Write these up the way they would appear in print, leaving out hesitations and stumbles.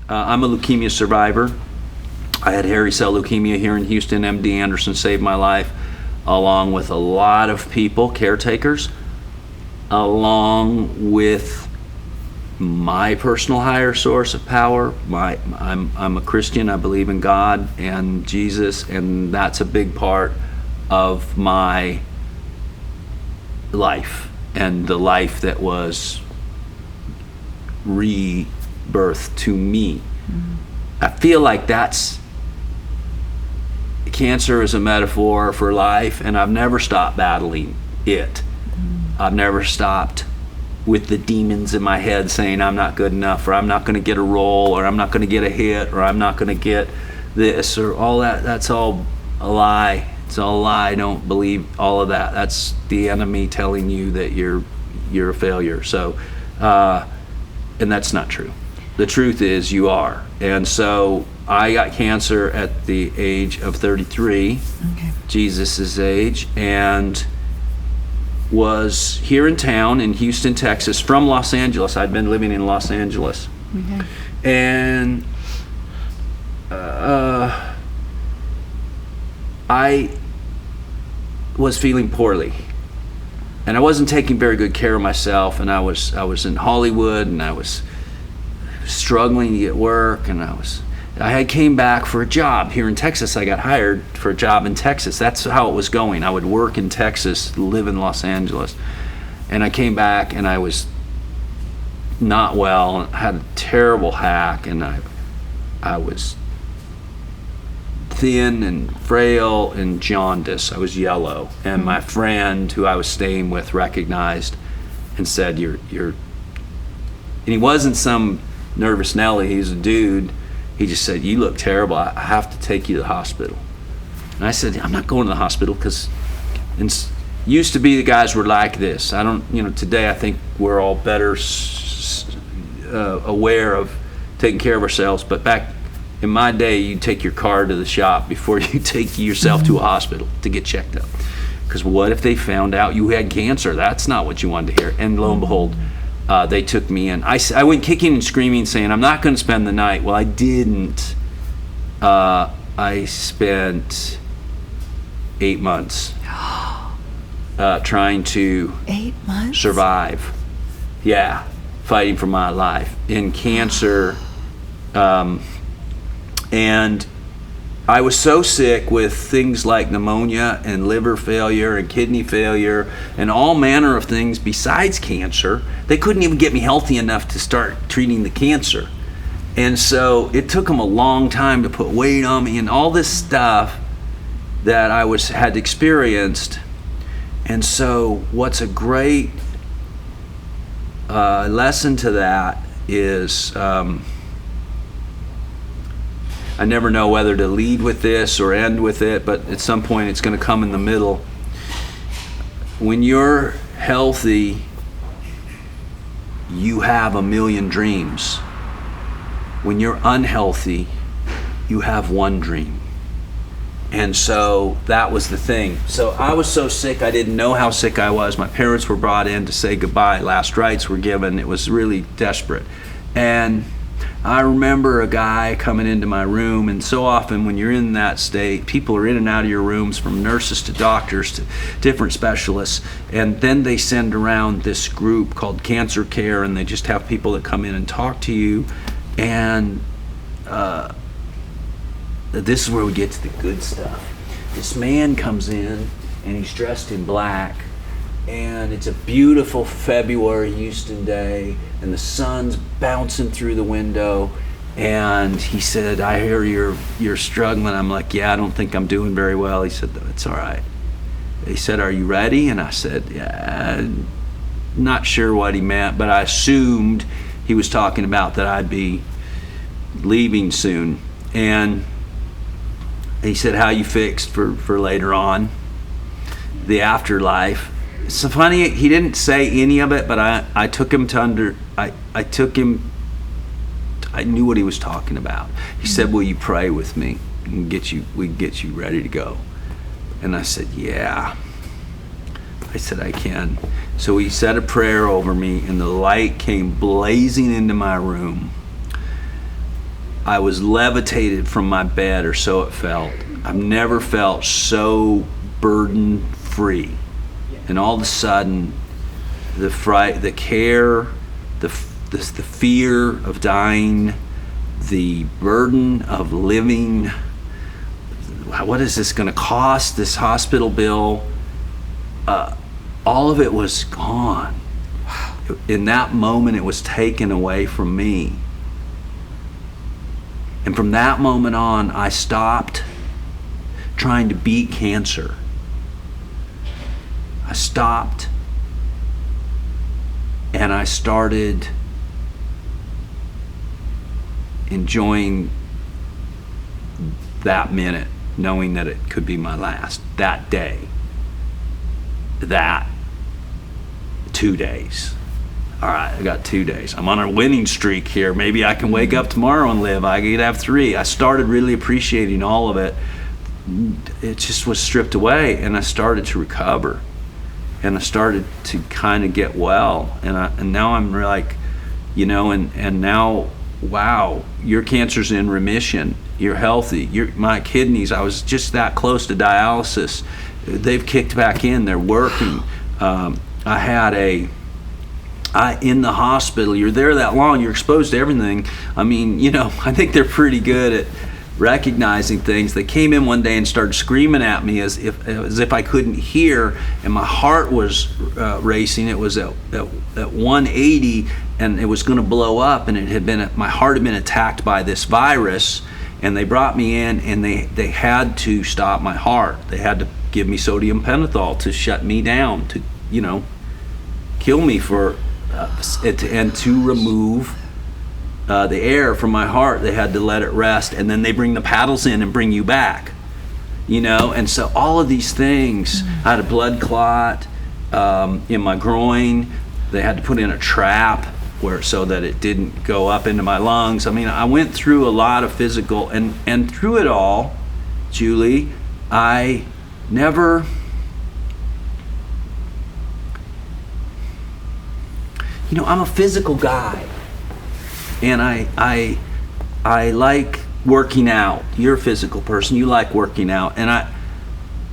I'm a leukemia survivor. I had hairy cell leukemia here in Houston. MD Anderson saved my life, along with a lot of people, caretakers, along with my personal higher source of power. I'm a Christian. I believe in God and Jesus, and that's a big part of my life, and the life that was rebirth to me. I feel like cancer is a metaphor for life, and I've never stopped battling it. I've never stopped with the demons in my head saying I'm not good enough, or I'm not going to get a role, or I'm not going to get a hit, or I'm not going to get this, or all that. That's all a lie. It's all a lie. I don't believe all of that. That's the enemy telling you that you're a failure. So, and that's not true. The truth is you are. And so I got cancer at the age of 33, Jesus' age, and was here in town in Houston, Texas, from Los Angeles. I'd been living in Los Angeles. And I was feeling poorly, and I wasn't taking very good care of myself, and I was in Hollywood, and I was struggling to get work, and I had came back for a job here in Texas. I got hired for a job in Texas. That's how it was going. I would work in Texas, live in Los Angeles. And I came back and I was not well. I had a terrible hack, and I was thin and frail and jaundiced. I was yellow. And my friend who I was staying with recognized and said, you're and he wasn't some nervous Nelly, he's a dude. He just said, you look terrible. I have to take you to the hospital. And I said, I'm not going to the hospital, because used to be the guys were like this. I don't, today I think we're all better aware of taking care of ourselves. But back in my day, you take your car to the shop before you take yourself to a hospital to get checked up. Because what if they found out you had cancer? That's not what you wanted to hear. And lo and behold, they took me in. I went kicking and screaming, saying, I'm not going to spend the night. Well, I didn't. I spent 8 months trying to 8 months? survive. Yeah, fighting for my life in cancer. And I was so sick with things like pneumonia and liver failure and kidney failure and all manner of things besides cancer. They couldn't even get me healthy enough to start treating the cancer. And so it took them a long time to put weight on me and all this stuff that I had experienced. And so what's a great lesson to that is I never know whether to lead with this or end with it, but at some point it's going to come in the middle. When you're healthy, you have a million dreams. When you're unhealthy, you have one dream. And so that was the thing. So I was so sick, I didn't know how sick I was. My parents were brought in to say goodbye. Last rites were given. It was really desperate. And I remember a guy coming into my room, and so often when you're in that state, people are in and out of your rooms, from nurses to doctors to different specialists, and then they send around this group called Cancer Care, and they just have people that come in and talk to you. And this is where we get to the good stuff. This man comes in, and he's dressed in black, and it's a beautiful February Houston day, and the sun's bouncing through the window, and he said, I hear you're struggling. I'm like, yeah, I don't think I'm doing very well. He said, it's all right. He said, are you ready? And I said, yeah, not sure what he meant, but I assumed he was talking about that I'd be leaving soon. And he said, how you fixed for later on, the afterlife? It's so funny, he didn't say any of it, but I took him to I knew what he was talking about. He said, will you pray with me and we get you ready to go? And I said, yeah. I said, I can. So he said a prayer over me, and the light came blazing into my room. I was levitated from my bed, or so it felt. I've never felt so burden free. And all of a sudden, the fright, the care, the fear of dying, the burden of living, what is this going to cost, this hospital bill, all of it was gone. In that moment, it was taken away from me. And from that moment on, I stopped trying to beat cancer. I stopped, and I started enjoying that minute, knowing that it could be my last, that day, that 2 days. All right, I got 2 days. I'm on a winning streak here. Maybe I can wake up tomorrow and live. I could have 3. I started really appreciating all of it. It just was stripped away, and I started to recover. And I started to kind of get well. And now I'm like, you know, and now, wow, your cancer's in remission. You're healthy. My kidneys, I was just that close to dialysis. They've kicked back in. They're working. In the hospital, you're there that long, you're exposed to everything. I mean, you know, I think they're pretty good at recognizing things. They came in one day and started screaming at me as if I couldn't hear, and my heart was racing. It was at 180, and it was going to blow up, and my heart had been attacked by this virus. And they brought me in, and they had to stop my heart. They had to give me sodium pentothal to shut me down, to, you know, kill me and to remove the air from my heart. They had to let it rest, and then they bring the paddles in and bring you back, you know. And so all of these things, I had a blood clot in my groin. They had to put in a trap so that it didn't go up into my lungs. I mean, I went through a lot of physical, and through it all, Julie, I never, you know, I'm a physical guy, and I like working out. You're a physical person, you like working out, and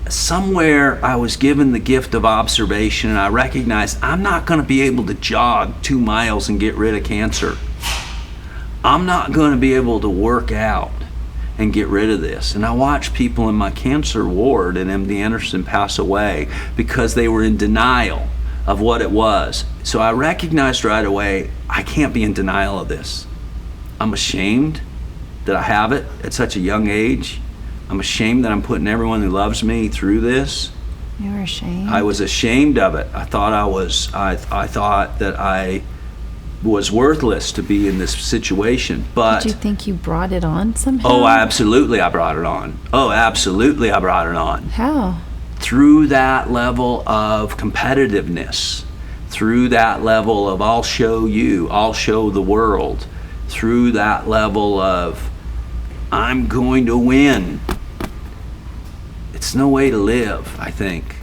somewhere I was given the gift of observation, and I recognized I'm not going to be able to jog 2 miles and get rid of cancer. I'm not going to be able to work out and get rid of this. And I watched people in my cancer ward at MD Anderson pass away because they were in denial of what it was. So I recognized right away, I can't be in denial of this. I'm ashamed that I have it at such a young age. I'm ashamed that I'm putting everyone who loves me through this. You were ashamed? I was ashamed of it. I thought that I was worthless to be in this situation. But did you think you brought it on somehow? Oh, absolutely, I brought it on. Oh, absolutely, I brought it on. How? Through that level of competitiveness, through that level of I'll show you, I'll show the world, through that level of I'm going to win. It's no way to live, I think.